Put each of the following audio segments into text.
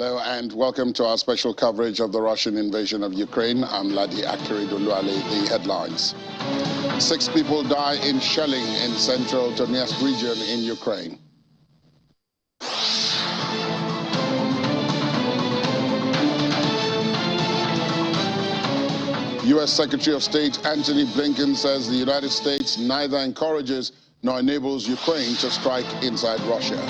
Hello and welcome to our special coverage of the Russian invasion of Ukraine. I'm Ladi Akiriduluale. The headlines. 6 people die in shelling in central Donetsk region in Ukraine. U.S. Secretary of State Antony Blinken says the United States neither encourages nor enables Ukraine to strike inside Russia.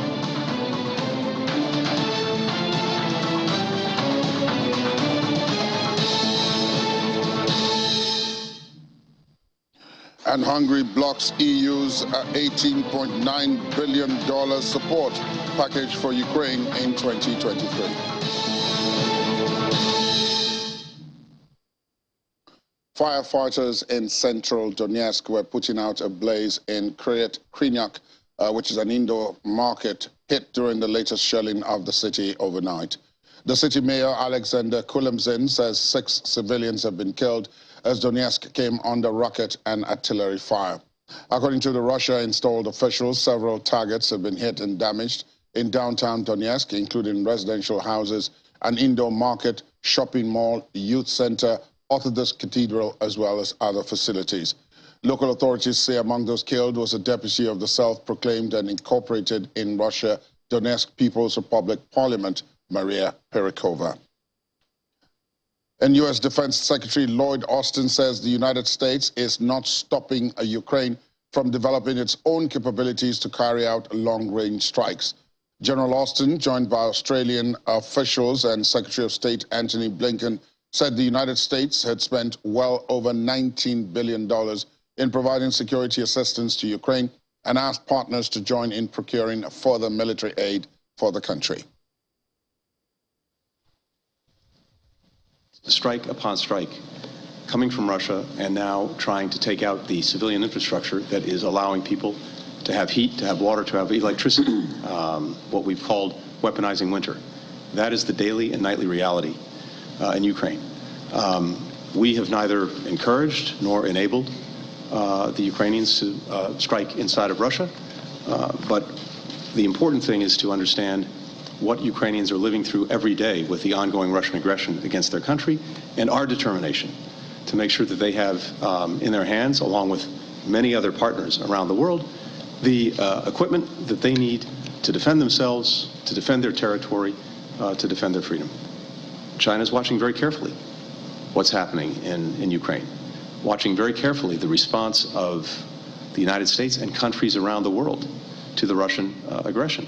And Hungary blocks EU's $18.9 billion support package for Ukraine in 2023. Firefighters in central Donetsk were putting out a blaze in Krynyak, which is an indoor market, hit during the latest shelling of the city overnight. The city mayor, Alexander Kulemzin, says 6 civilians have been killed as Donetsk came under rocket and artillery fire. According to the Russia-installed officials, several targets have been hit and damaged in downtown Donetsk, including residential houses, an indoor market, shopping mall, youth center, Orthodox cathedral, as well as other facilities. Local authorities say among those killed was a deputy of the self-proclaimed and incorporated in Russia Donetsk People's Republic Parliament, Maria Perikova. And U.S. Defense Secretary Lloyd Austin says the United States is not stopping Ukraine from developing its own capabilities to carry out long-range strikes. General Austin, joined by Australian officials and Secretary of State Antony Blinken, said the United States had spent well over $19 billion in providing security assistance to Ukraine and asked partners to join in procuring further military aid for the country. Strike upon strike coming from Russia and now trying to take out the civilian infrastructure that is allowing people to have heat, to have water, to have electricity, what we've called weaponizing winter. That is the daily and nightly reality in Ukraine. We have neither encouraged nor enabled the Ukrainians to strike inside of Russia, but the important thing is to understand what Ukrainians are living through every day with the ongoing Russian aggression against their country, and our determination to make sure that they have in their hands, along with many other partners around the world, the equipment that they need to defend themselves, to defend their territory, to defend their freedom. China's watching very carefully what's happening in Ukraine, watching very carefully the response of the United States and countries around the world to the Russian aggression.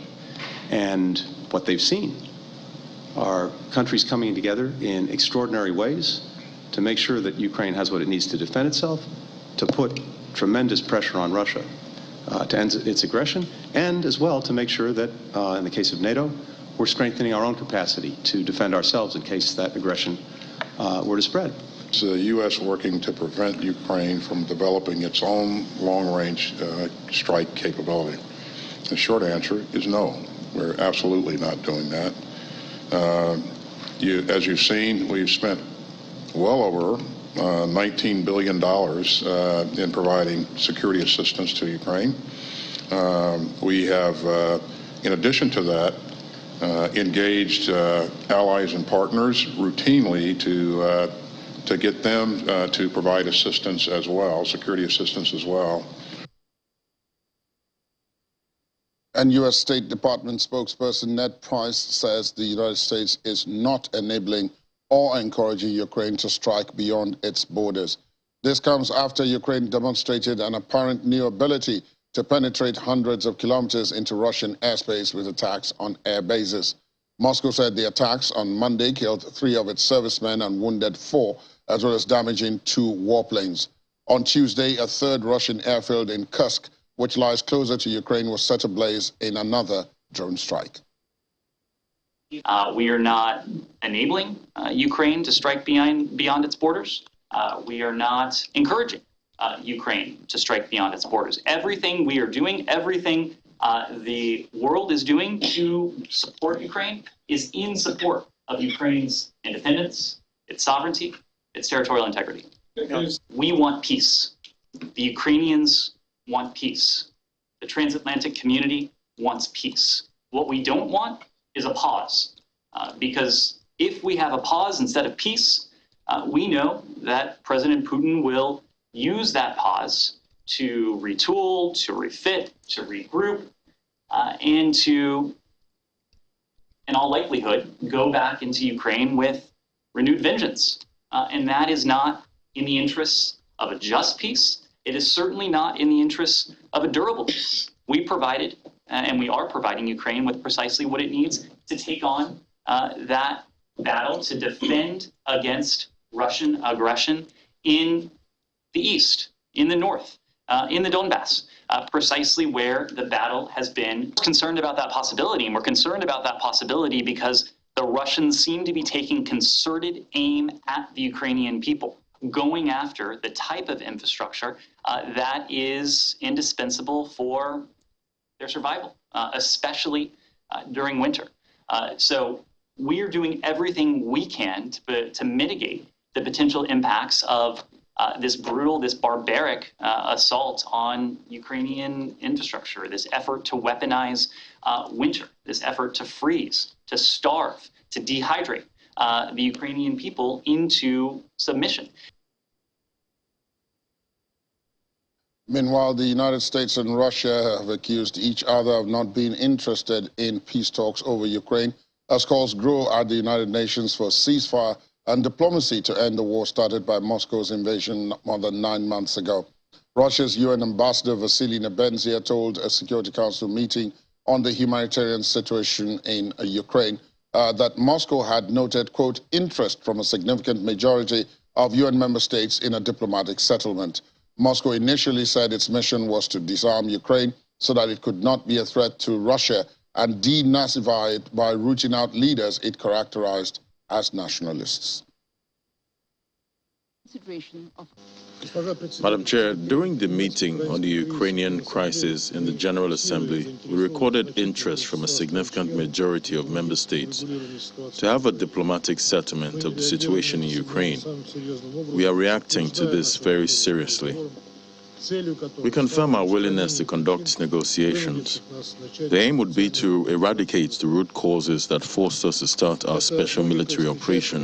And what they've seen are countries coming together in extraordinary ways to make sure that Ukraine has what it needs to defend itself, to put tremendous pressure on Russia to end its aggression, and as well to make sure that, in the case of NATO, we're strengthening our own capacity to defend ourselves in case that aggression were to spread. It's the U.S. working to prevent Ukraine from developing its own long-range strike capability. The short answer is no. We're absolutely not doing that. As you've seen, we've spent well over $19 billion in providing security assistance to Ukraine. We have, in addition to that, engaged allies and partners routinely to get them to provide assistance as well, security assistance as well. And U.S. State Department spokesperson Ned Price says the United States is not enabling or encouraging Ukraine to strike beyond its borders. This comes after Ukraine demonstrated an apparent new ability to penetrate hundreds of kilometers into Russian airspace with attacks on air bases. Moscow said the attacks on Monday killed 3 of its servicemen and wounded 4, as well as damaging 2 warplanes. On Tuesday, a 3rd Russian airfield in Kursk, which lies closer to Ukraine, was set ablaze in another drone strike. We are not enabling Ukraine to strike beyond its borders. We are not encouraging Ukraine to strike beyond its borders. Everything we are doing, everything the world is doing to support Ukraine is in support of Ukraine's independence, its sovereignty, its territorial integrity. We want peace. The Ukrainians want peace. The transatlantic community wants peace. What we don't want is a pause. Because if we have a pause instead of peace, we know that President Putin will use that pause to retool, to refit, to regroup, and to, in all likelihood, go back into Ukraine with renewed vengeance. And that is not in the interests of a just peace. It is certainly not in the interests of a durable peace. We provided, and we are providing Ukraine with precisely what it needs to take on that battle, to defend against Russian aggression in the east, in the north, in the Donbass, precisely where the battle has been. We're concerned about that possibility, and we're concerned about that possibility because the Russians seem to be taking concerted aim at the Ukrainian people, going after the type of infrastructure that is indispensable for their survival, especially during winter. So we are doing everything we can to mitigate the potential impacts of this brutal, this barbaric assault on Ukrainian infrastructure, this effort to weaponize winter, this effort to freeze, to starve, to dehydrate the Ukrainian people into submission. Meanwhile, the United States and Russia have accused each other of not being interested in peace talks over Ukraine, as calls grow at the United Nations for ceasefire and diplomacy to end the war started by Moscow's invasion more than 9 months ago. Russia's UN ambassador Vasily Nebenzia told a Security Council meeting on the humanitarian situation in Ukraine that Moscow had noted, quote, interest from a significant majority of UN member states in a diplomatic settlement. Moscow initially said its mission was to disarm Ukraine so that it could not be a threat to Russia and denazify it by rooting out leaders it characterized as nationalists. Madam Chair, during the meeting on the Ukrainian crisis in the General Assembly, we recorded interest from a significant majority of member states to have a diplomatic settlement of the situation in Ukraine. We are reacting to this very seriously. We confirm our willingness to conduct negotiations. The aim would be to eradicate the root causes that forced us to start our special military operation.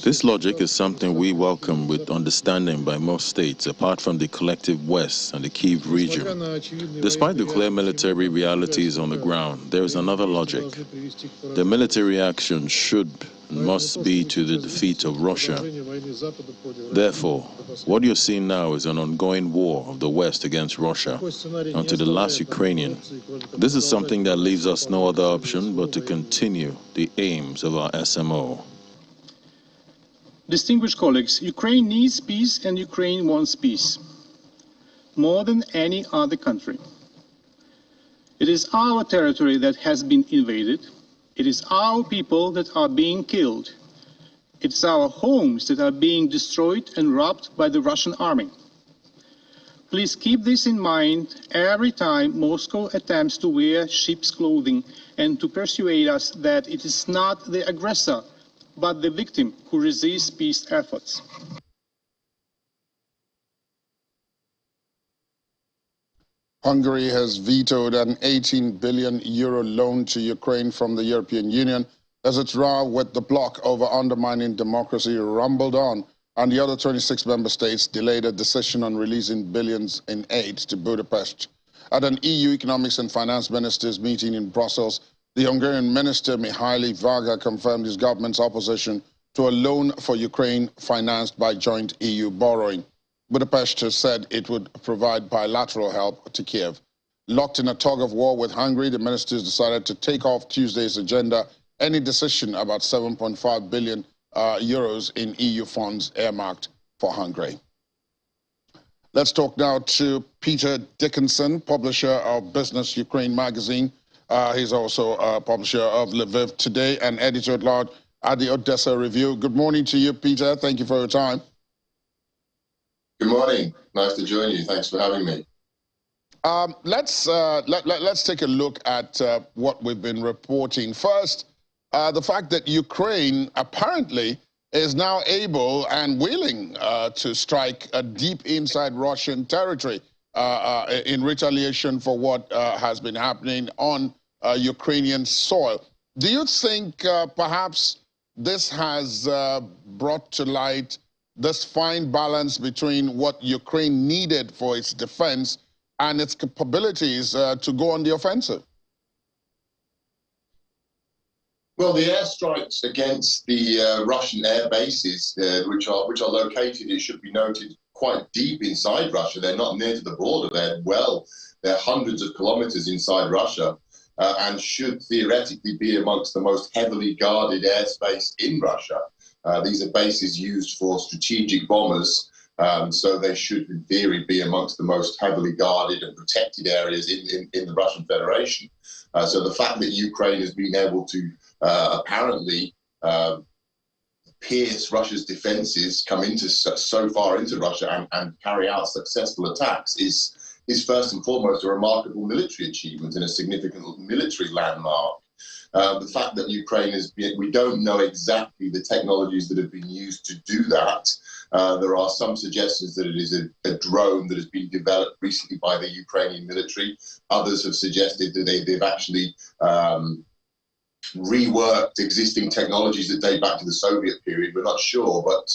This logic is something we welcome with understanding by most states, apart from the collective West and the Kyiv region. Despite the clear military realities on the ground, there is another logic. The military action should and must be to the defeat of Russia. Therefore, what you're seeing now is an ongoing war of the West against Russia, until the last Ukrainian. This is something that leaves us no other option but to continue the aims of our SMO. Distinguished colleagues, Ukraine needs peace and Ukraine wants peace, more than any other country. It is our territory that has been invaded. It is our people that are being killed. It is our homes that are being destroyed and robbed by the Russian army. Please keep this in mind every time Moscow attempts to wear sheep's clothing and to persuade us that it is not the aggressor, but the victim who resists peace efforts. Hungary has vetoed an 18 billion euro loan to Ukraine from the European Union as its row with the bloc over undermining democracy rumbled on, and the other 26 member states delayed a decision on releasing billions in aid to Budapest. At an EU economics and finance ministers meeting in Brussels, the Hungarian minister Mihaly Varga confirmed his government's opposition to a loan for Ukraine financed by joint EU borrowing. Budapest has said it would provide bilateral help to Kiev. Locked in a tug-of-war with Hungary, the ministers decided to take off Tuesday's agenda any decision about 7.5 billion euros in EU funds earmarked for Hungary. Let's talk now to Peter Dickinson, publisher of Business Ukraine magazine. He's also a publisher of Lviv Today and editor-at-large at the Odessa Review. Good morning to you, Peter. Thank you for your time. Good morning. Nice to join you. Thanks for having me. Let's take a look at what we've been reporting. First, the fact that Ukraine apparently is now able and willing to strike deep inside Russian territory in retaliation for what has been happening on Ukrainian soil. Do you think perhaps this has brought to light this fine balance between what Ukraine needed for its defense and its capabilities to go on the offensive? Well, the airstrikes against the Russian air bases, which are located, it should be noted, quite deep inside Russia. They're not near to the border. They're hundreds of kilometers inside Russia, and should theoretically be amongst the most heavily guarded airspace in Russia. These are bases used for strategic bombers, so they should, in theory, be amongst the most heavily guarded and protected areas in the Russian Federation. So the fact that Ukraine has been able to apparently pierce Russia's defenses, come into so far into Russia and carry out successful attacks is first and foremost a remarkable military achievement and a significant military landmark. The fact that Ukraine we don't know exactly the technologies that have been used to do that. There are some suggestions that it is a drone that has been developed recently by the Ukrainian military. Others have suggested that they've actually reworked existing technologies that date back to the Soviet period. We're not sure, but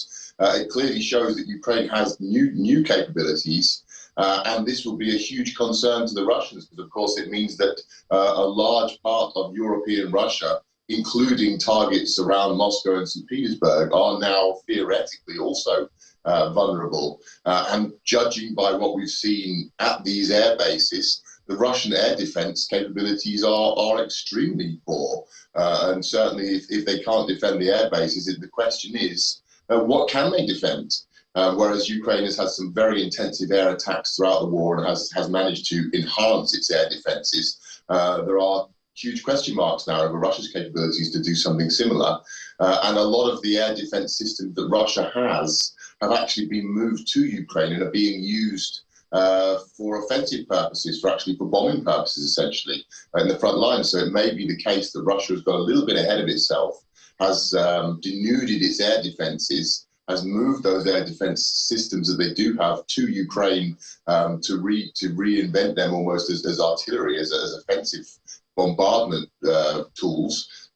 it clearly shows that Ukraine has new capabilities. And this will be a huge concern to the Russians, because, of course, it means that a large part of European Russia, including targets around Moscow and St. Petersburg, are now theoretically also vulnerable. And judging by what we've seen at these air bases, the Russian air defense capabilities are extremely poor. And certainly if they can't defend the air bases, the question is, what can they defend? Whereas Ukraine has had some very intensive air attacks throughout the war and has managed to enhance its air defenses, there are huge question marks now over Russia's capabilities to do something similar. And a lot of the air defense systems that Russia has have actually been moved to Ukraine and are being used for offensive purposes, for bombing purposes, essentially, in the front line. So it may be the case that Russia has got a little bit ahead of itself, has denuded its air defenses, has moved those air defense systems that they do have to Ukraine to reinvent them almost as artillery, as offensive bombardment tools,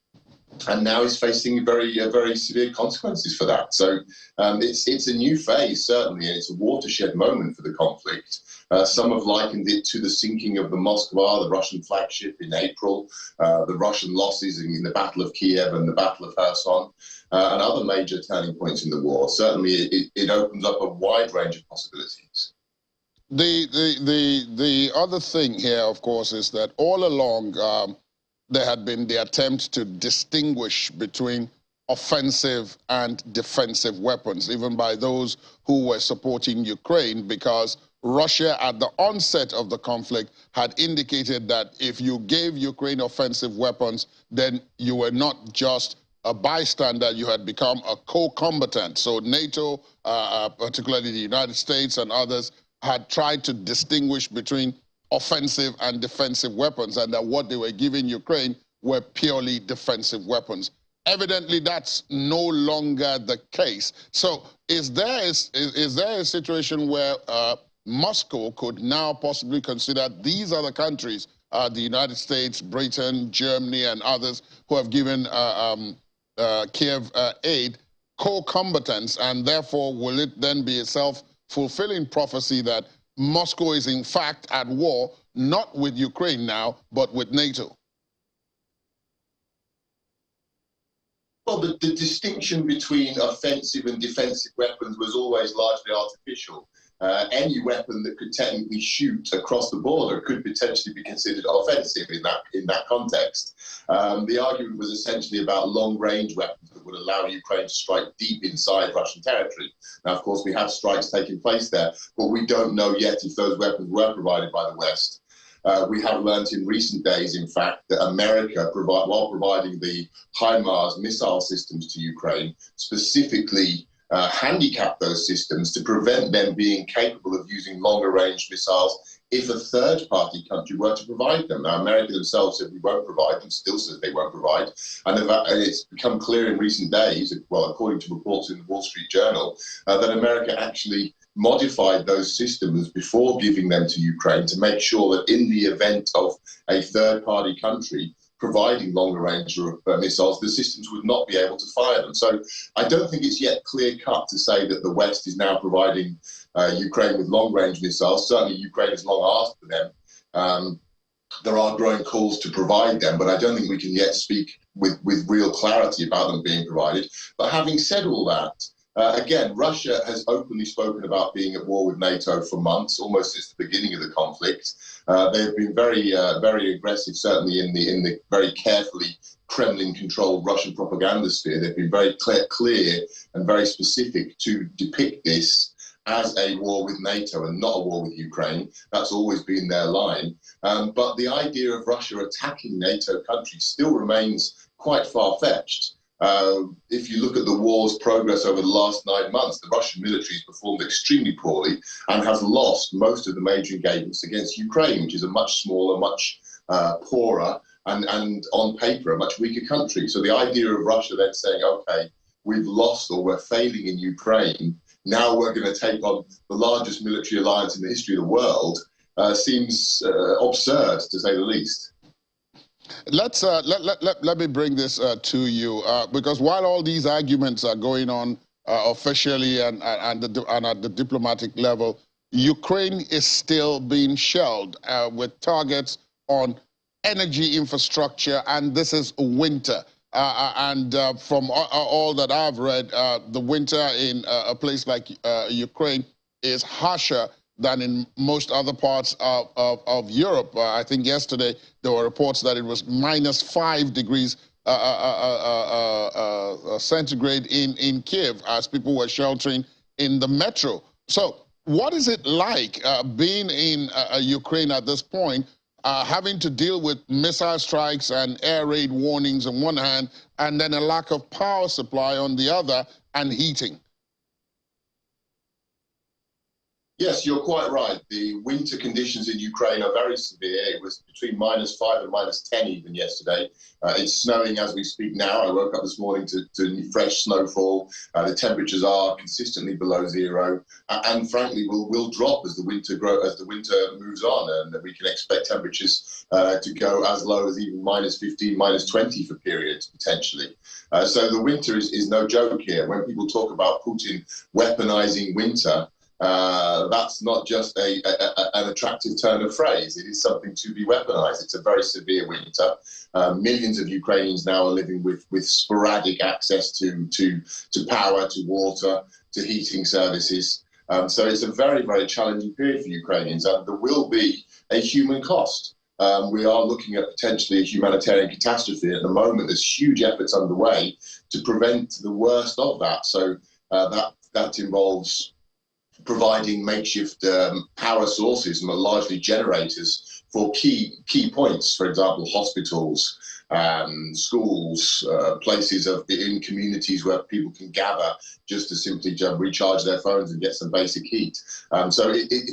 and now is facing very severe consequences for that. So it's a new phase, certainly, and it's a watershed moment for the conflict. Some have likened it to the sinking of the Moskva, the Russian flagship, in April, the Russian losses in the Battle of Kiev and the Battle of Kherson, and other major turning points in the war. Certainly, it opens up a wide range of possibilities. The other thing here, of course, is that all along there had been the attempt to distinguish between offensive and defensive weapons, even by those who were supporting Ukraine, because Russia, at the onset of the conflict, had indicated that if you gave Ukraine offensive weapons, then you were not just a bystander, you had become a co-combatant. So NATO, particularly the United States and others, had tried to distinguish between offensive and defensive weapons, and that what they were giving Ukraine were purely defensive weapons. Evidently, that's no longer the case. So is there a situation where Moscow could now possibly consider these other countries, the United States, Britain, Germany, and others who have given Kiev aid, co-combatants, and therefore will it then be a self-fulfilling prophecy that Moscow is in fact at war, not with Ukraine now, but with NATO? Well, the distinction between offensive and defensive weapons was always largely artificial. Any weapon that could technically shoot across the border could potentially be considered offensive in that context. The argument was essentially about long-range weapons that would allow Ukraine to strike deep inside Russian territory. Now, of course, we have strikes taking place there, but we don't know yet if those weapons were provided by the West. We have learnt in recent days, in fact, that America, while providing the HIMARS missile systems to Ukraine, specifically handicap those systems to prevent them being capable of using longer-range missiles if a third-party country were to provide them. Now, America themselves said we won't provide them, still says they won't provide, and it's become clear in recent days, well, according to reports in the Wall Street Journal, that America actually modified those systems before giving them to Ukraine to make sure that in the event of a third-party country providing longer range missiles, the systems would not be able to fire them. So I don't think it's yet clear cut to say that the West is now providing Ukraine with long range missiles. Certainly Ukraine has long asked for them. There are growing calls to provide them, but I don't think we can yet speak with real clarity about them being provided. But having said all that, again, Russia has openly spoken about being at war with NATO for months, almost since the beginning of the conflict. They've been very aggressive, certainly in the very carefully Kremlin-controlled Russian propaganda sphere. They've been very clear and very specific to depict this as a war with NATO and not a war with Ukraine. That's always been their line. But the idea of Russia attacking NATO countries still remains quite far-fetched. If you look at the war's progress over the last 9 months, the Russian military has performed extremely poorly and has lost most of the major engagements against Ukraine, which is a much smaller, much poorer, and on paper, a much weaker country. So the idea of Russia then saying, okay, we've lost or we're failing in Ukraine, now we're going to take on the largest military alliance in the history of the world, seems absurd, to say the least. Let me bring this to you, because while all these arguments are going on officially and at the diplomatic level, Ukraine is still being shelled with targets on energy infrastructure, and this is winter. From all that I've read, the winter in a place like Ukraine is harsher than in most other parts of Europe. I think yesterday there were reports that it was -5 degrees centigrade in Kiev as people were sheltering in the metro. So what is it like being in Ukraine at this point, having to deal with missile strikes and air raid warnings on one hand, and then a lack of power supply on the other, and heating? Yes, you're quite right. The winter conditions in Ukraine are very severe. It was between -5 and -10 even yesterday. It's snowing as we speak now. I woke up this morning to fresh snowfall. The temperatures are consistently below zero, and frankly will drop as the winter moves on, and we can expect temperatures to go as low as even -15, -20 for periods potentially. So the winter is no joke here. When people talk about Putin weaponizing winter, that's not just an attractive turn of phrase. It is something to be weaponized. It's a very severe winter. Millions of Ukrainians now are living with sporadic access to power, to water, to heating services. So it's a very, very challenging period for Ukrainians, and there will be a human cost. We are looking at potentially a humanitarian catastrophe. At the moment, there's huge efforts underway to prevent the worst of that. So that involves providing makeshift power sources, largely generators, for key points. For example, hospitals, schools, places in communities where people can gather just to simply recharge their phones and get some basic heat. So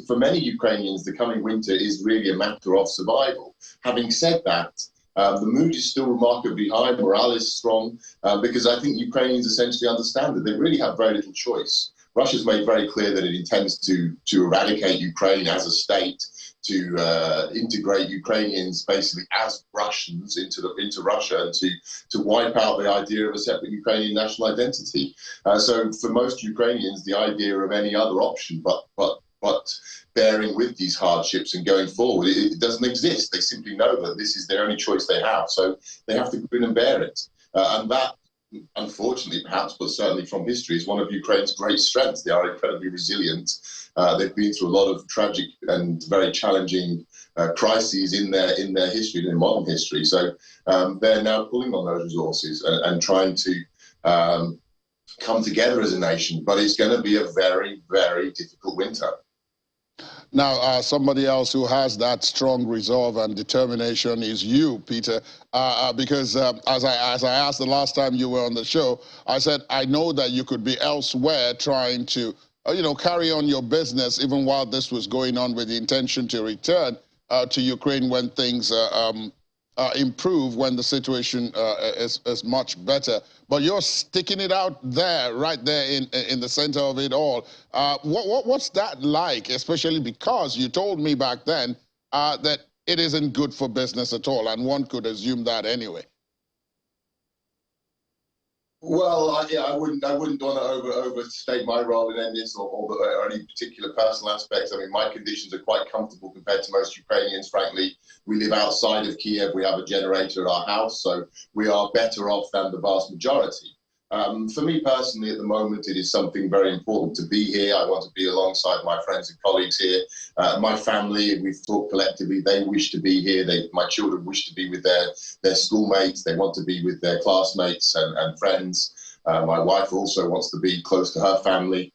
for many Ukrainians, the coming winter is really a matter of survival. Having said that, the mood is still remarkably high, morale is strong, because I think Ukrainians essentially understand that they really have very little choice. Russia's made very clear that it intends to eradicate Ukraine as a state, to integrate Ukrainians basically as Russians into Russia, and to wipe out the idea of a separate Ukrainian national identity. So for most Ukrainians, the idea of any other option but bearing with these hardships and going forward, it doesn't exist. They simply know that this is the only choice they have, so they have to grin and bear it. And that, unfortunately, perhaps, but certainly from history, is one of Ukraine's great strengths. They are incredibly resilient. They've been through a lot of tragic and very challenging crises in their history, in their modern history. So they're now pulling on those resources and trying to come together as a nation. But it's going to be a very, very difficult winter. Now, somebody else who has that strong resolve and determination is you, Peter, because as I asked the last time you were on the show, I said, I know that you could be elsewhere trying to, carry on your business even while this was going on, with the intention to return to Ukraine when things improve, when the situation is much better. But you're sticking it out there, right there in the center of it all. What's that like, especially because you told me back then that it isn't good for business at all, and one could assume that anyway. Well, I wouldn't want to overstate my role in any this or any particular personal aspects. I mean, my conditions are quite comfortable compared to most Ukrainians. Frankly, we live outside of Kiev. We have a generator at our house, so we are better off than the vast majority. For me personally, at the moment, it is something very important to be here. I want to be alongside my friends and colleagues here. My family, we've talked collectively, they wish to be here. My children wish to be with their schoolmates. They want to be with their classmates and friends. My wife also wants to be close to her family.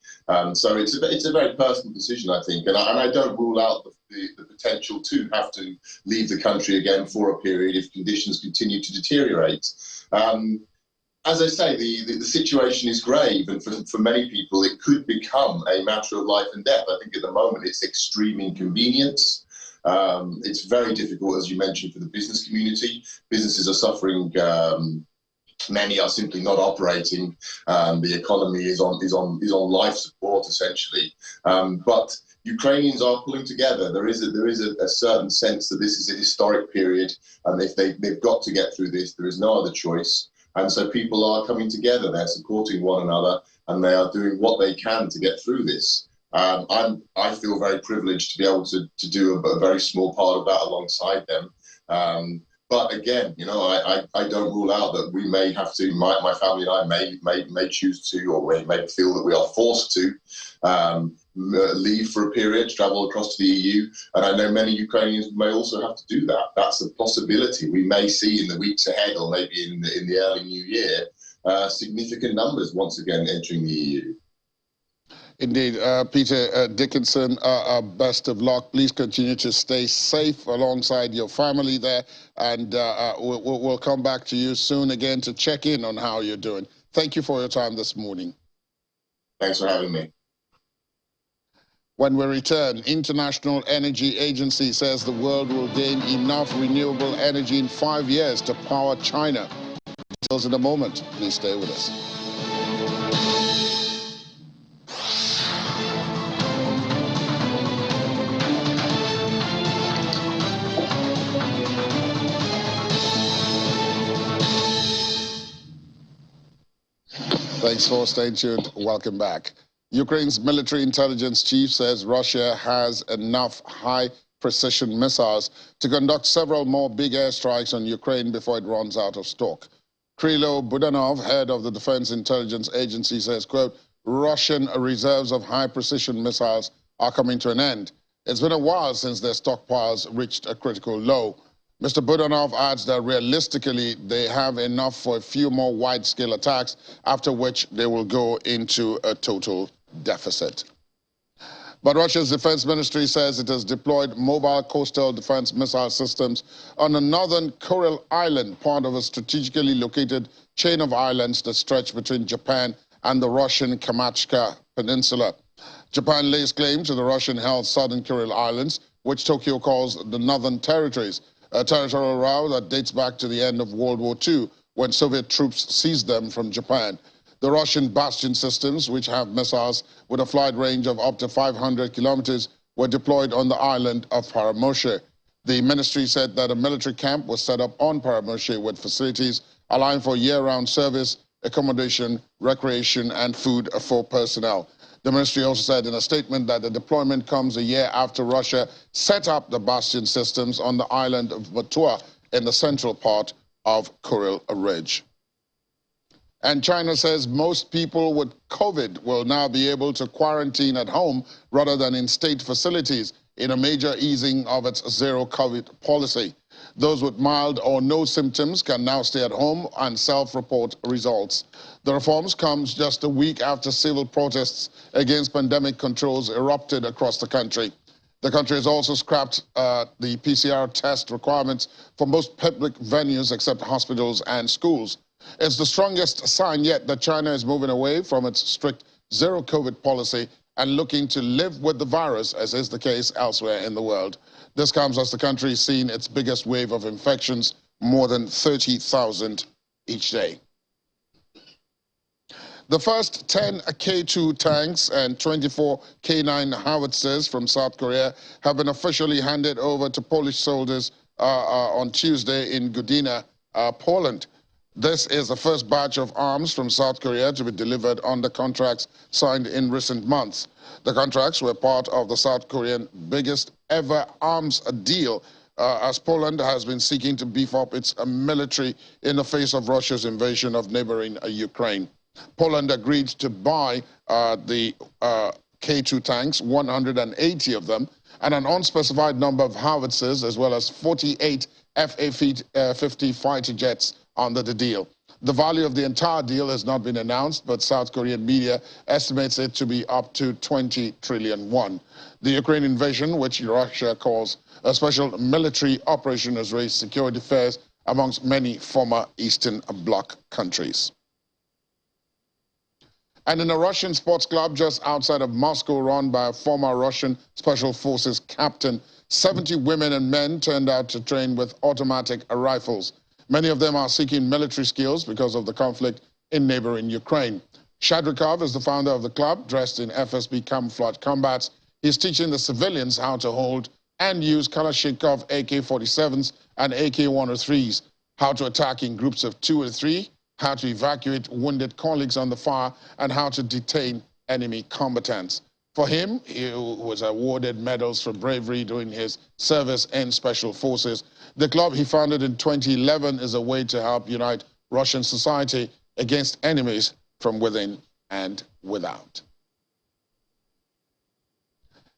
So it's a very personal decision, I think. And I don't rule out the potential to have to leave the country again for a period if conditions continue to deteriorate. As I say, the situation is grave, and for many people, it could become a matter of life and death. I think at the moment it's extreme inconvenience. It's very difficult, as you mentioned, for the business community. Businesses are suffering. Many are simply not operating. The economy is on life support essentially. But Ukrainians are pulling together. There is a certain sense that this is a historic period, and if they've got to get through this, there is no other choice. And so people are coming together, they're supporting one another, and they are doing what they can to get through this. I feel very privileged to be able to do a very small part of that alongside them. But again, you know, I don't rule out that we may have to, my family and I may choose to, or we may feel that we are forced to leave for a period, travel across to the EU. And I know many Ukrainians may also have to do that. That's a possibility. We may see in the weeks ahead, or maybe in the early new year, significant numbers once again entering the EU. Indeed. Peter Dickinson, best of luck. Please continue to stay safe alongside your family there, and we'll come back to you soon again to check in on how you're doing. Thank you for your time this morning. Thanks for having me. When we return, International Energy Agency says the world will gain enough renewable energy in 5 years to power China. Details in a moment. Please stay with us. Thanks for staying tuned. Welcome back. Ukraine's military intelligence chief says Russia has enough high-precision missiles to conduct several more big airstrikes on Ukraine before it runs out of stock. Krilo Budanov, head of the Defense Intelligence Agency, says, quote, Russian reserves of high-precision missiles are coming to an end. It's been a while since their stockpiles reached a critical low. Mr. Budanov adds that realistically, they have enough for a few more wide-scale attacks, after which they will go into a total deficit. But Russia's defense ministry says it has deployed mobile coastal defense missile systems on the northern Kuril Island, part of a strategically located chain of islands that stretch between Japan and the Russian Kamchatka Peninsula. Japan lays claim to the Russian-held southern Kuril Islands, which Tokyo calls the Northern Territories, a territorial row that dates back to the end of World War II, when Soviet troops seized them from Japan. The Russian bastion systems, which have missiles with a flight range of up to 500 kilometers, were deployed on the island of Paramoshi. The ministry said that a military camp was set up on Paramoshi with facilities allowing for year-round service, accommodation, recreation, and food for personnel. The ministry also said in a statement that the deployment comes a year after Russia set up the bastion systems on the island of Bakhmut in the central part of Kuril Ridge. And China says most people with COVID will now be able to quarantine at home rather than in state facilities in a major easing of its zero-COVID policy. Those with mild or no symptoms can now stay at home and self-report results. The reforms comes just a week after civil protests against pandemic controls erupted across the country. The country has also scrapped the PCR test requirements for most public venues except hospitals and schools. It's the strongest sign yet that China is moving away from its strict zero-COVID policy and looking to live with the virus, as is the case elsewhere in the world. This comes as the country has seen its biggest wave of infections, more than 30,000 each day. The first 10 K2 tanks and 24 K9 howitzers from South Korea have been officially handed over to Polish soldiers on Tuesday in Gdynia, Poland. This is the first batch of arms from South Korea to be delivered under contracts signed in recent months. The contracts were part of the South Korean biggest ever arms deal, as Poland has been seeking to beef up its military in the face of Russia's invasion of neighboring Ukraine. Poland agreed to buy the K2 tanks, 180 of them, and an unspecified number of howitzers, as well as 48 Fa-50 fighter jets under the deal. The value of the entire deal has not been announced, but South Korean media estimates it to be up to 20 trillion won. The Ukraine invasion, which Russia calls a special military operation, has raised security fears amongst many former Eastern Bloc countries. And in a Russian sports club just outside of Moscow, run by a former Russian Special Forces captain, 70 women and men turned out to train with automatic rifles. Many of them are seeking military skills because of the conflict in neighboring Ukraine. Shadrikov is the founder of the club, dressed in FSB camouflage combats. He's teaching the civilians how to hold and use Kalashnikov AK-47s and AK-103s, how to attack in groups of 2 or 3, how to evacuate wounded colleagues on the fire, and how to detain enemy combatants. For him, he was awarded medals for bravery during his service in Special Forces. The club he founded in 2011 is a way to help unite Russian society against enemies from within and without.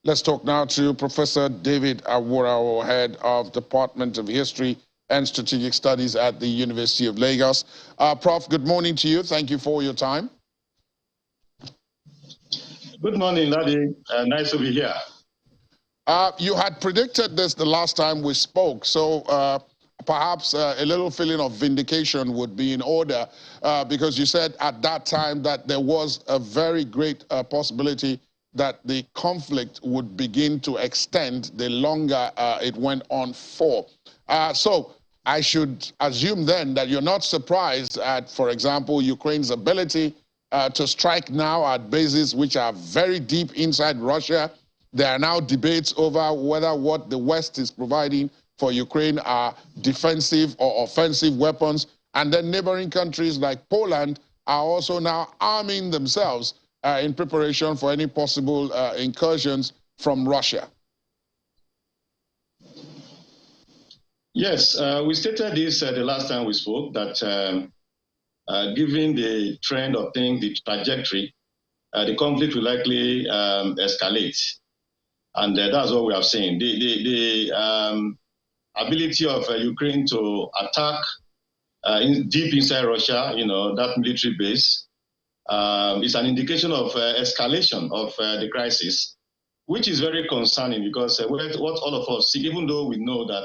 Let's talk now to Professor David Awurawo, head of Department of History and Strategic Studies at the University of Lagos. Prof, good morning to you. Thank you for your time. Good morning, Ladi. Nice to be here. You had predicted this the last time we spoke, so perhaps a little feeling of vindication would be in order, because you said at that time that there was a very great possibility that the conflict would begin to extend the longer it went on for. So I should assume then that you're not surprised at, for example, Ukraine's ability to strike now at bases which are very deep inside Russia. There are now debates over whether what the West is providing for Ukraine are defensive or offensive weapons. And then neighboring countries like Poland are also now arming themselves in preparation for any possible incursions from Russia. Yes, we stated this the last time we spoke, that given the trend of things, the trajectory, the conflict will likely escalate. And that's what we have seen. The ability of Ukraine to attack deep inside Russia, that military base, is an indication of escalation of the crisis, which is very concerning, because what all of us see, even though we know that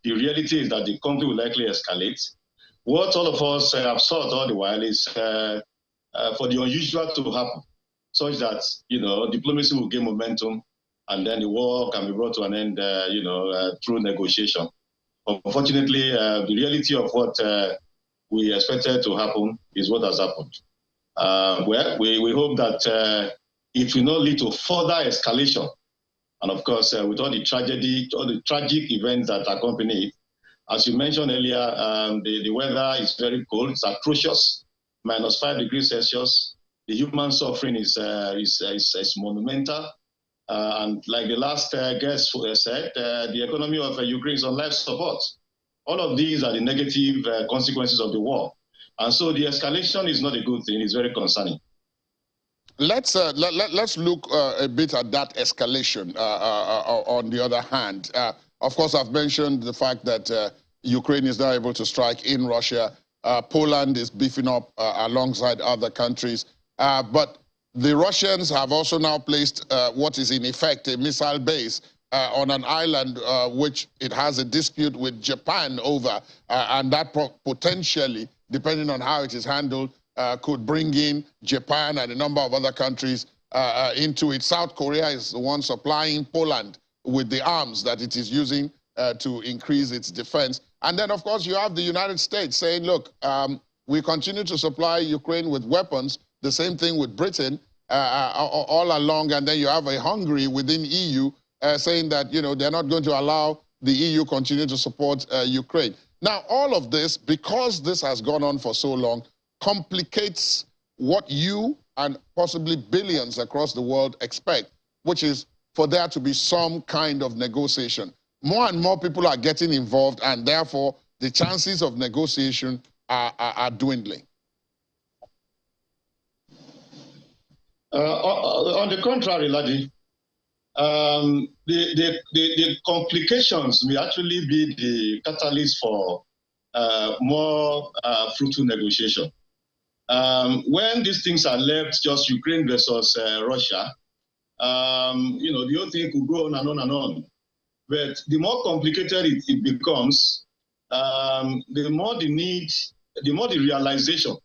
the reality is that the conflict will likely escalate, what all of us have sought all the while is for the unusual to happen, such that, diplomacy will gain momentum and then the war can be brought to an end, through negotiation. Unfortunately, the reality of what we expected to happen is what has happened. Well, we hope that it will not lead to further escalation. And of course, with all the tragedy, all the tragic events that accompany it, as you mentioned earlier, the weather is very cold. It's atrocious, -5 degrees Celsius. The human suffering is monumental. And like the last guest said, the economy of Ukraine is on life support. All of these are the negative consequences of the war. And so the escalation is not a good thing. It's very concerning. Let's look a bit at that escalation. On the other hand, of course, I've mentioned the fact that Ukraine is now able to strike in Russia. Poland is beefing up alongside other countries. But the Russians have also now placed what is in effect a missile base on an island which it has a dispute with Japan over, and that potentially, depending on how it is handled, could bring in Japan and a number of other countries into it. South Korea is the one supplying Poland with the arms that it is using to increase its defense. And then, of course, you have the United States saying, look, we continue to supply Ukraine with weapons, The same thing with Britain all along, and then you have a Hungary within EU saying that, you know, they're not going to allow the EU continue to support Ukraine. Now, all of this, because this has gone on for so long, complicates what you and possibly billions across the world expect, which is for there to be some kind of negotiation. More and more people are getting involved, and therefore the chances of negotiation are dwindling. On the contrary, Ladi, the complications may actually be the catalyst for more fruitful negotiation. When these things are left just Ukraine versus Russia, you know, the whole thing could go on and on and on. But the more complicated it becomes, the more the realization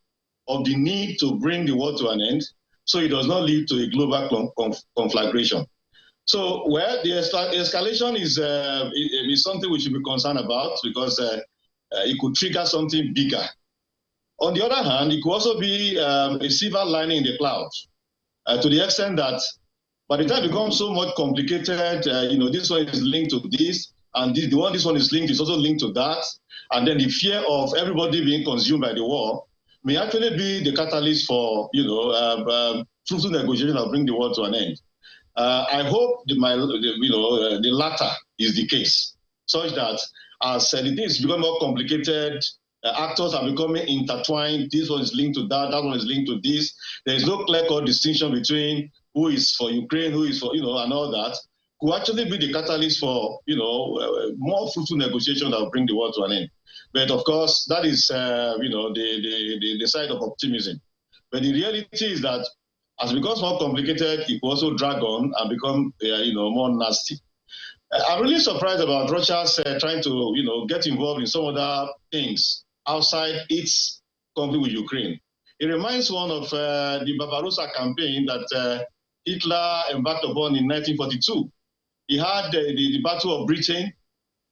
of the need to bring the war to an end, so it does not lead to a global conflagration. So, well, the escalation is something we should be concerned about, because it could trigger something bigger. On the other hand, it could also be a silver lining in the clouds, to the extent that by the time it becomes so much complicated, you know, this one is linked to this, and this one is linked is also linked to that, and then the fear of everybody being consumed by the war may actually be the catalyst for, you know, fruitful negotiation that bring the war to an end. I hope the latter is the case, such that as the things become more complicated, actors are becoming intertwined. This one is linked to that, that one is linked to this. There is no clear-cut distinction between who is for Ukraine, who is for, you know, and all that, could actually be the catalyst for, you know, more fruitful negotiation that will bring the war to an end. But of course, that is, you know, the side of optimism. But the reality is that as it becomes more complicated, it will also drag on and become, you know, more nasty. I'm really surprised about Russia's trying to, you know, get involved in some other things outside its conflict with Ukraine. It reminds one of the Barbarossa campaign that Hitler embarked upon in 1942. He had the Battle of Britain,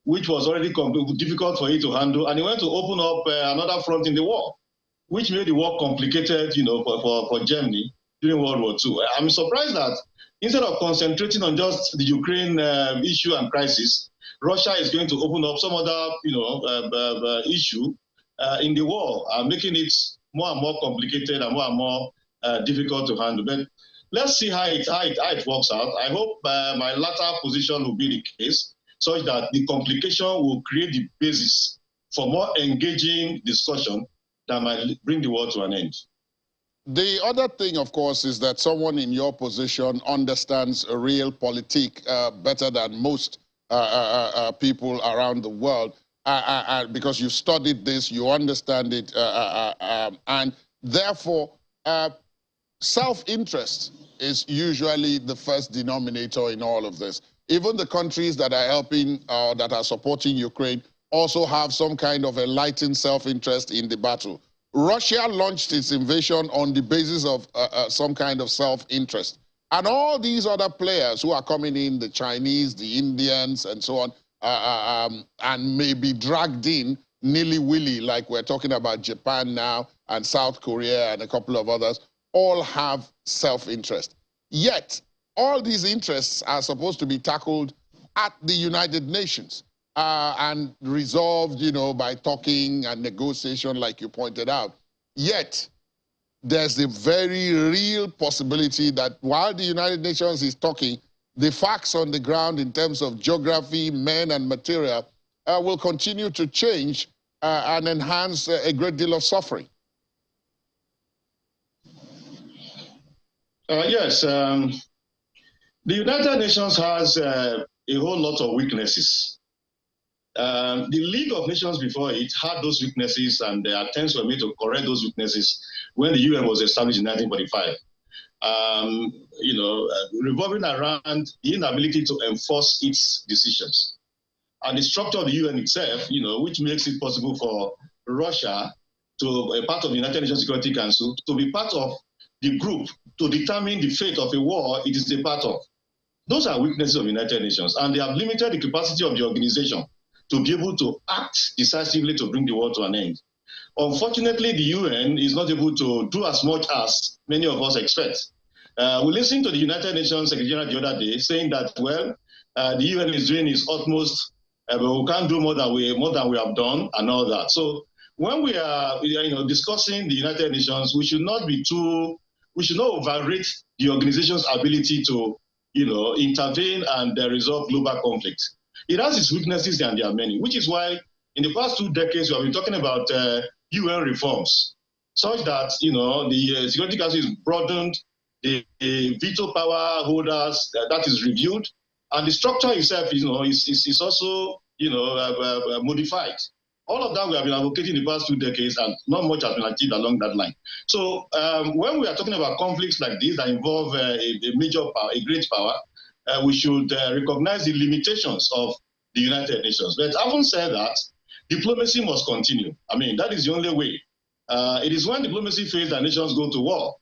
which was already difficult for him to handle, and he went to open up another front in the war, which made the war complicated, you know, for Germany during World War II. I'm surprised that instead of concentrating on just the Ukraine issue and crisis, Russia is going to open up some other, you know, issue in the war, making it more and more complicated and more difficult to handle. But let's see how it works out. I hope my latter position will be the case, such that the complication will create the basis for more engaging discussion that might bring the war to an end. The other thing, of course, is that someone in your position understands realpolitik better than most people around the world, because you studied this, you understand it, and therefore self-interest is usually the first denominator in all of this. Even the countries that are helping, that are supporting Ukraine, also have some kind of a lightened self-interest in the battle. Russia launched its invasion on the basis of some kind of self-interest. And all these other players who are coming in, the Chinese, the Indians, and so on, and may be dragged in nilly-willy, like we're talking about Japan now, and South Korea, and a couple of others, all have self-interest. Yet, all these interests are supposed to be tackled at the United Nations. And resolved, you know, by talking and negotiation, like you pointed out. Yet, there's the very real possibility that while the United Nations is talking, the facts on the ground in terms of geography, men, and material will continue to change and enhance a great deal of suffering. Yes, the United Nations has a whole lot of weaknesses. The League of Nations before it had those weaknesses, and the attempts were made to correct those weaknesses when the UN was established in 1945. You know, revolving around the inability to enforce its decisions. And the structure of the UN itself, you know, which makes it possible for Russia, to a part of the United Nations Security Council, to be part of the group to determine the fate of a war it is a part of. Those are weaknesses of the United Nations, and they have limited the capacity of the organization to be able to act decisively to bring the war to an end. Unfortunately, the UN is not able to do as much as many of us expect. We listened to the United Nations Secretary General the other day saying that, well, the UN is doing its utmost, but we can't do more than we have done and all that. So when we are discussing the United Nations, we should not overrate the organization's ability to intervene and resolve global conflicts. It has its weaknesses, and there are many, which is why in the past 2 decades we have been talking about UN reforms, such that the Security Council is broadened, the veto power holders that is reviewed, and the structure itself is also modified. All of that we have been advocating in the past 2 decades, and not much has been achieved along that line. So when we are talking about conflicts like this that involve a major power, a great power, we should recognize the limitations of the United Nations. But having said that, diplomacy must continue. I mean, that is the only way. It is when diplomacy fails that nations go to war.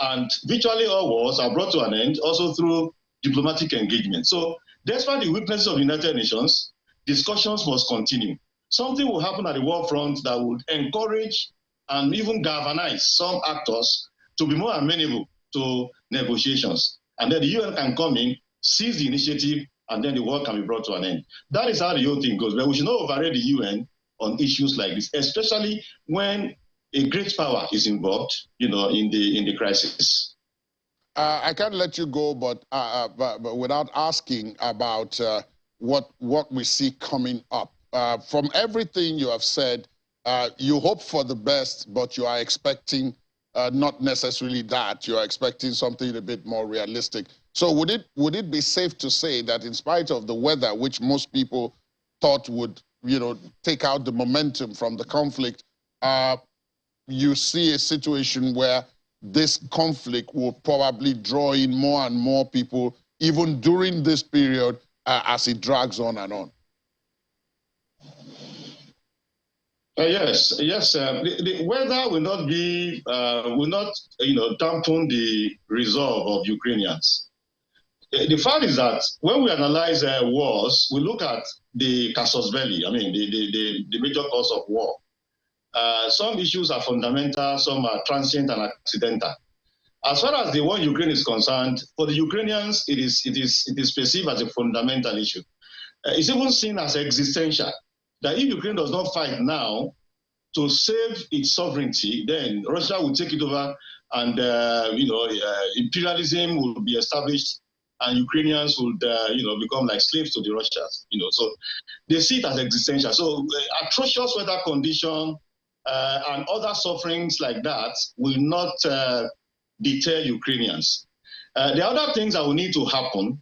And virtually all wars are brought to an end also through diplomatic engagement. So despite the weaknesses of the United Nations, discussions must continue. Something will happen at the war front that would encourage and even galvanize some actors to be more amenable to negotiations. And then the UN can come in, seize the initiative, and then the war can be brought to an end. That is how the whole thing goes. But we should not overrate the UN on issues like this, especially when a great power is involved, in the crisis. I can't let you go, but without asking about what we see coming up. From everything you have said, you hope for the best, but you are expecting not necessarily that. You are expecting something a bit more realistic. So would it be safe to say that in spite of the weather, which most people thought would take out the momentum from the conflict, you see a situation where this conflict will probably draw in more and more people, even during this period, as it drags on and on? Yes. The weather will not dampen the resolve of Ukrainians. The fact is that when we analyze wars, we look at the casus belli. I mean, the major cause of war. Some issues are fundamental, some are transient and accidental. As far as the war in Ukraine is concerned, for the Ukrainians, it is perceived as a fundamental issue. It's even seen as existential. That if Ukraine does not fight now to save its sovereignty, then Russia will take it over, and imperialism will be established, and Ukrainians would become like slaves to the Russians. So they see it as existential. So atrocious weather condition and other sufferings like that will not deter Ukrainians. There are other things that will need to happen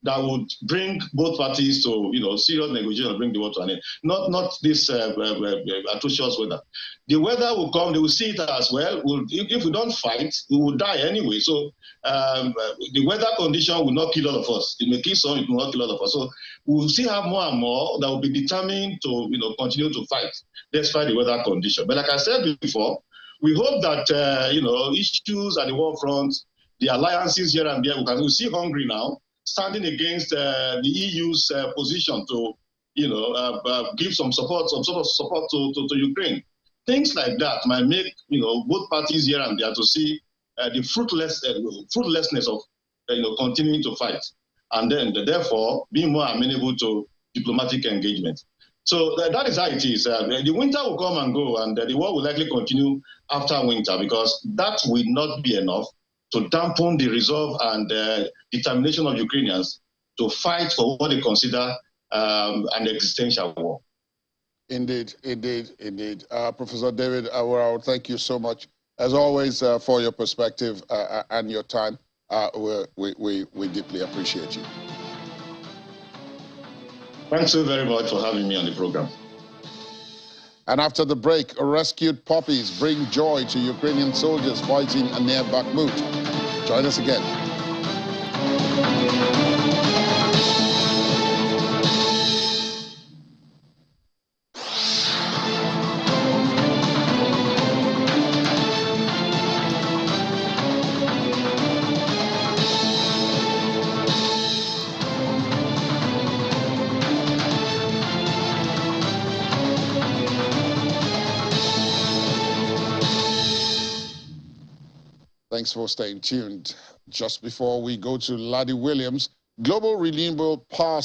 that would bring both parties to serious negotiation, bring the war to an end. Not this atrocious weather. The weather will come. They will see it as well. If we don't fight, we will die anyway. So the weather condition will not kill all of us. It may kill some. It will not kill all of us. So we will still have more and more that will be determined to continue to fight despite the weather condition. But like I said before, we hope that issues at the war front, the alliances here and there, we see Hungary now standing against the EU's position to, give some support, some sort of support to Ukraine. Things like that might make, both parties here and there to see the fruitlessness of, continuing to fight, and then therefore being more amenable to diplomatic engagement. So that is how it is. The winter will come and go, and the war will likely continue after winter, because that will not be enough to dampen the resolve and determination of Ukrainians to fight for what they consider an existential war. Indeed. Professor David Awurah, thank you so much, as always, for your perspective and your time. We deeply appreciate you. Thanks so very much for having me on the program. And after the break, rescued puppies bring joy to Ukrainian soldiers fighting near Bakhmut. Join us again. Thanks for staying tuned. Just before we go to Laddie Williams, global renewable power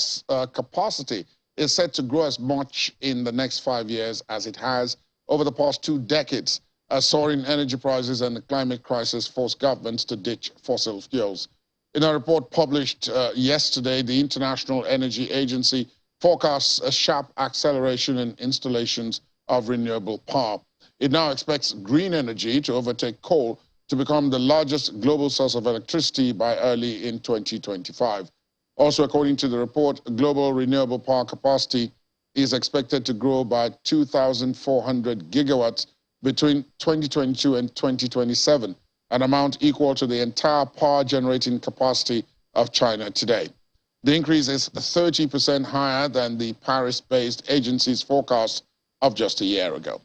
capacity is set to grow as much in the next 5 years as it has over the past 2 decades, as soaring energy prices and the climate crisis force governments to ditch fossil fuels. In a report published yesterday, the International Energy Agency forecasts a sharp acceleration in installations of renewable power. It now expects green energy to overtake coal to become the largest global source of electricity by early in 2025. Also, according to the report, global renewable power capacity is expected to grow by 2,400 gigawatts between 2022 and 2027, an amount equal to the entire power generating capacity of China today. The increase is 30% higher than the Paris-based agency's forecast of just a year ago.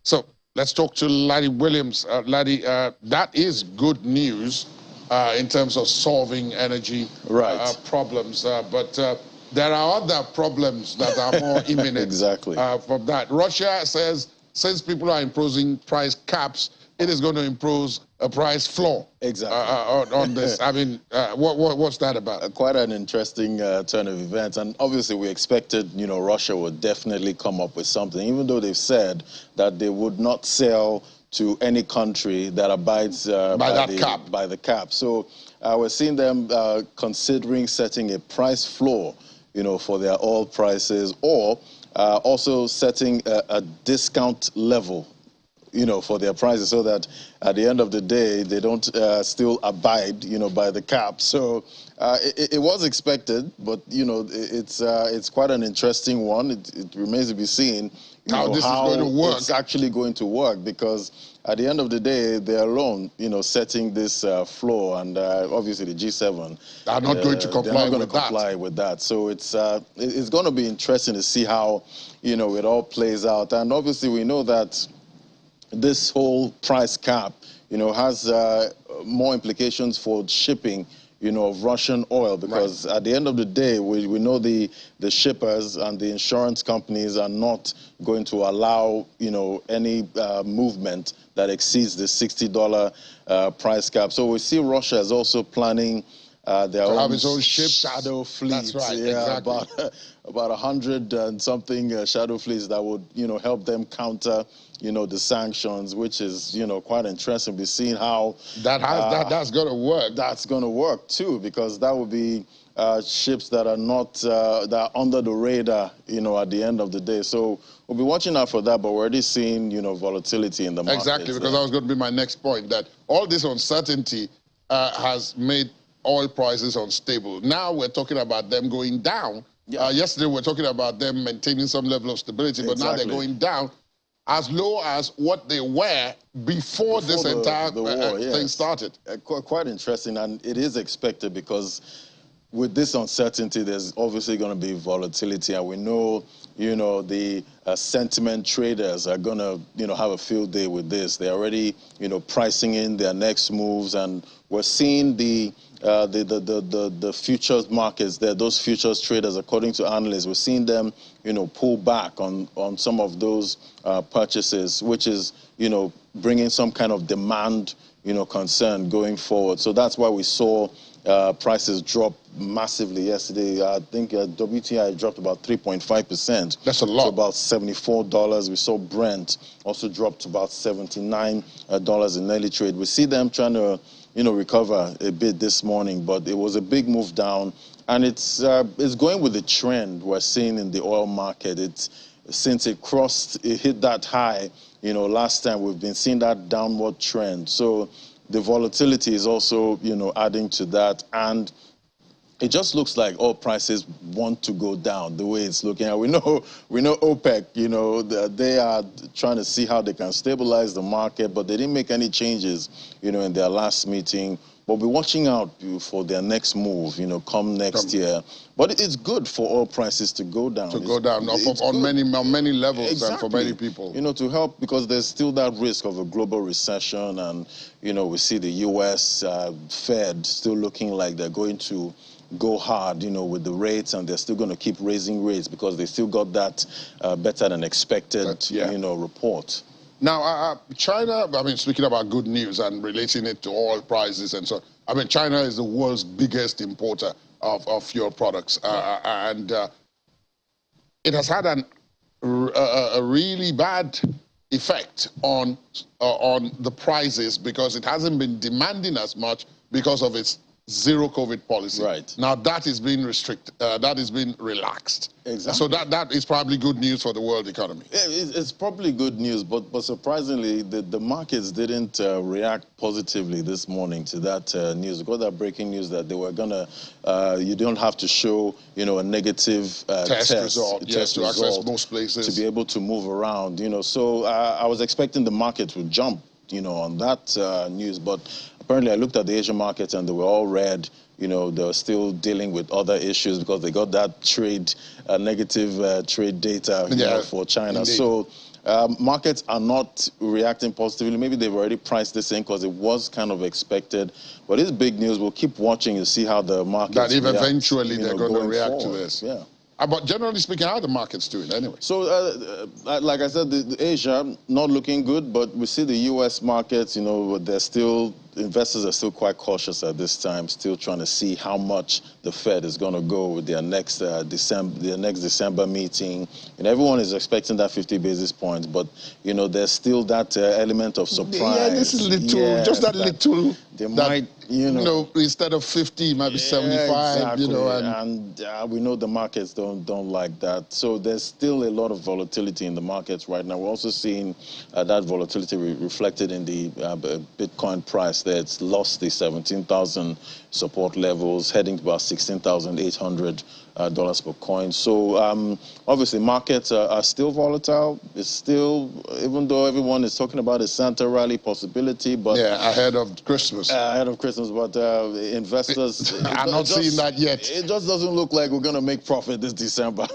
So let's talk to Laddie Williams. Laddie, that is good news in terms of solving energy problems, but there are other problems that are more imminent. Exactly. From that. Russia says since people are imposing price caps, it is going to impose a price floor. Exactly. On this. I mean, what's that about? Quite an interesting turn of events, and obviously we expected, you know, Russia would definitely come up with something, even though they've said that they would not sell to any country that abides by the cap. So we're seeing them considering setting a price floor, you know, for their oil prices, or also setting a discount level, you know, for their prices, so that at the end of the day, they don't still abide, you know, by the cap. So it was expected, but, you know, it's quite an interesting one. It remains to be seen how this is going to work. It's actually going to work, because at the end of the day, they're alone, you know, setting this floor, and obviously the G7 are not going to comply with that. So it's going to be interesting to see how, you know, it all plays out. And obviously we know that this whole price cap, you know, has more implications for shipping, you know, of Russian oil, because at the end of the day, we know the shippers and the insurance companies are not going to allow, you know, any movement that exceeds the $60 price cap. So we see Russia is also planning their own ships, shadow fleet. That's right, yeah, exactly. about 100 and something shadow fleets that would, you know, help them counter, you know, the sanctions, which is, you know, quite interesting. We've seen how that's going to work. That's going to work too, because that would be ships that are not that are under the radar, you know, at the end of the day. So we'll be watching out for that, but we're already seeing, you know, volatility in the market. Exactly, because that was going to be my next point, that all this uncertainty has made oil prices unstable. Now we're talking about them going down. Yesterday we were talking about them maintaining some level of stability, but now they're going down as low as what they were before this entire thing started. Quite interesting, and it is expected, because with this uncertainty, there's obviously going to be volatility, and we know, you know, the sentiment traders are going to, you know, have a field day with this. They're already, you know, pricing in their next moves, and we're seeing the futures markets there, those futures traders, according to analysts, we're seeing them, you know, pull back on some of those purchases, which is, you know, bringing some kind of demand, you know, concern going forward. So that's why we saw prices drop massively yesterday. I think WTI dropped about 3.5%. That's a lot. To about $74. We saw Brent also dropped to about $79 in early trade. We see them trying to, you know, recover a bit this morning, but it was a big move down, and it's going with the trend we're seeing in the oil market. Since it hit that high, you know, last time, we've been seeing that downward trend. So the volatility is also, you know, adding to that, and it just looks like oil prices want to go down the way it's looking. And we know OPEC, you know, they are trying to see how they can stabilize the market, but they didn't make any changes, you know, in their last meeting. But we're watching out for their next move, you know, come next year. But it's good for oil prices to go down. On many levels, and for many people. You know, to help, because there's still that risk of a global recession, and, you know, we see the U.S. Fed still looking like they're going to go hard, you know, with the rates, and they're still going to keep raising rates because they still got that better than expected, you know, report. Now, China, I mean, speaking about good news and relating it to oil prices and so, I mean, China is the world's biggest importer of fuel products, and it has had a really bad effect on the prices because it hasn't been demanding as much because of its zero COVID policy. Right. Now that is being restricted, that is being relaxed. Exactly. So that is probably good news for the world economy. It's probably good news, but surprisingly, the markets didn't react positively this morning to that news. We got that breaking news that they were gonna, you don't have to show, you know, a negative test result, yes, to access most places, to be able to move around, you know. So I was expecting the market would jump, you know, on that news, but apparently I looked at the Asian markets and they were all red. You know, they're still dealing with other issues because they got that negative trade data for China. Indeed. So markets are not reacting positively. Maybe they've already priced this in because it was kind of expected. But it's big news. We'll keep watching to see how the markets that if react, eventually they're going to react forward. To this. Yeah. But generally speaking, how are the markets doing anyway? So, like I said, the Asia not looking good, but we see the U.S. markets, you know, they're still, investors are still quite cautious at this time, still trying to see how much the Fed is going to go with their next December meeting. And everyone is expecting that 50 basis points, but, you know, there's still that element of surprise. Yeah, this is little, yes, just that little. They might, you know, instead of 50, it might be 75, exactly. You know. And we know the markets don't like that. So there's still a lot of volatility in the markets right now. We're also seeing that volatility reflected in the Bitcoin price there. It's lost the 17,000 support levels, heading to about $16,800 per coin. So obviously markets are still volatile. It's still, even though everyone is talking about a Santa rally possibility, but yeah, ahead of Christmas. But investors are not seeing that yet. It just doesn't look like we're going to make profit this December.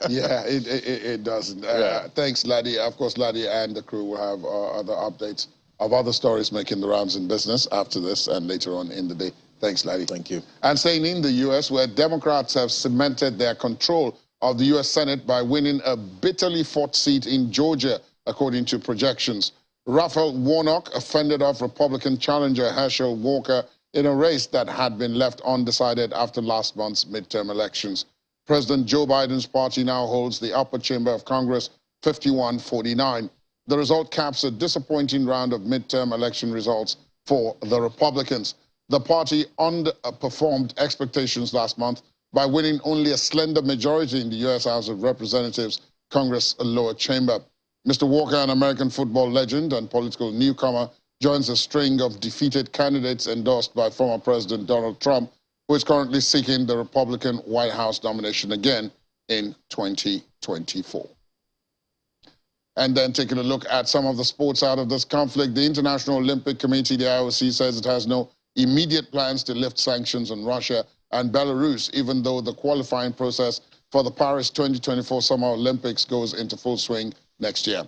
Yeah, it doesn't. Thanks, Laddie. Of course, Laddie and the crew will have other updates of other stories making the rounds in business after this and later on in the day. Thanks, Laddie. Thank you. And staying in the U.S., where Democrats have cemented their control of the U.S. Senate by winning a bitterly fought seat in Georgia, according to projections. Raphael Warnock fended off Republican challenger Herschel Walker in a race that had been left undecided after last month's midterm elections. President Joe Biden's party now holds the upper chamber of Congress 51-49. The result caps a disappointing round of midterm election results for the Republicans. The party underperformed expectations last month by winning only a slender majority in the U.S. House of Representatives, Congress lower chamber. Mr. Walker, an American football legend and political newcomer, joins a string of defeated candidates endorsed by former President Donald Trump, who is currently seeking the Republican White House nomination again in 2024. And then taking a look at some of the sports out of this conflict, the International Olympic Committee, the IOC, says it has no immediate plans to lift sanctions on Russia and Belarus, even though the qualifying process for the Paris 2024 Summer Olympics goes into full swing next year.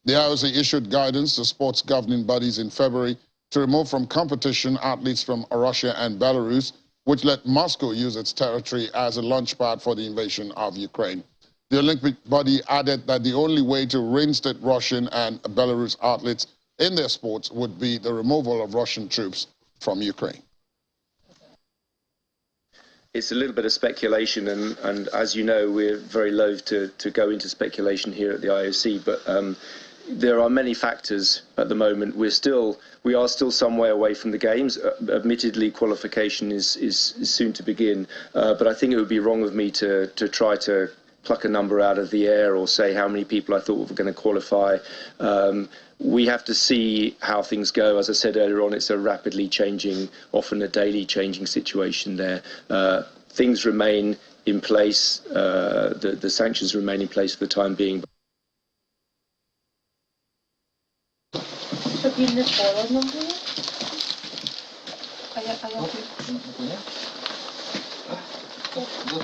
The IOC issued guidance to sports governing bodies in February to remove from competition athletes from Russia and Belarus, which let Moscow use its territory as a launchpad for the invasion of Ukraine. The Olympic body added that the only way to reinstate Russian and Belarus athletes in their sports would be the removal of Russian troops from Ukraine. It's a little bit of speculation, and as you know, we're very loath to go into speculation here at the IOC, but there are many factors at the moment. We are still some way away from the games. Admittedly, qualification is soon to begin, but I think it would be wrong of me to try to pluck a number out of the air or say how many people I thought were going to qualify. We have to see how things go. As I said earlier on, it's a rapidly changing, often a daily changing situation there. Things remain in place. The sanctions remain in place for the time being.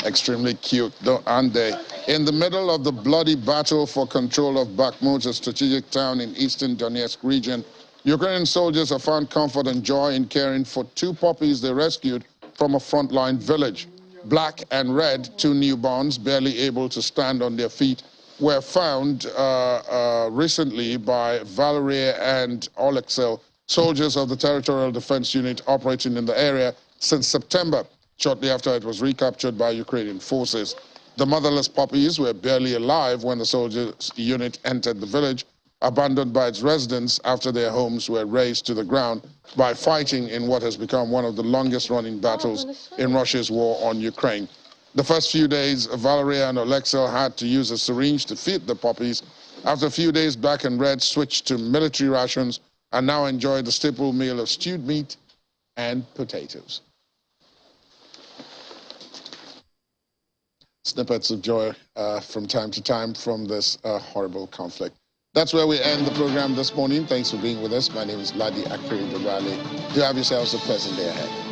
Extremely cute, aren't they? In the middle of the bloody battle for control of Bakhmut, a strategic town in eastern Donetsk region, Ukrainian soldiers have found comfort and joy in caring for two puppies they rescued from a frontline village. Black and red, two newborns, barely able to stand on their feet, were found recently by Valerie and Oleksel, soldiers of the Territorial Defense Unit operating in the area since September, shortly after it was recaptured by Ukrainian forces. The motherless puppies were barely alive when the soldiers' unit entered the village, abandoned by its residents after their homes were razed to the ground by fighting in what has become one of the longest-running battles in Russia's war on Ukraine. The first few days, Valeria and Oleksel had to use a syringe to feed the puppies. After a few days, Black and Red switched to military rations and now enjoy the staple meal of stewed meat and potatoes. Snippets of joy from time to time from this horrible conflict. That's where we end the program this morning. Thanks for being with us. My name is Ladi Akiri Dawale. Do have yourselves a pleasant day ahead.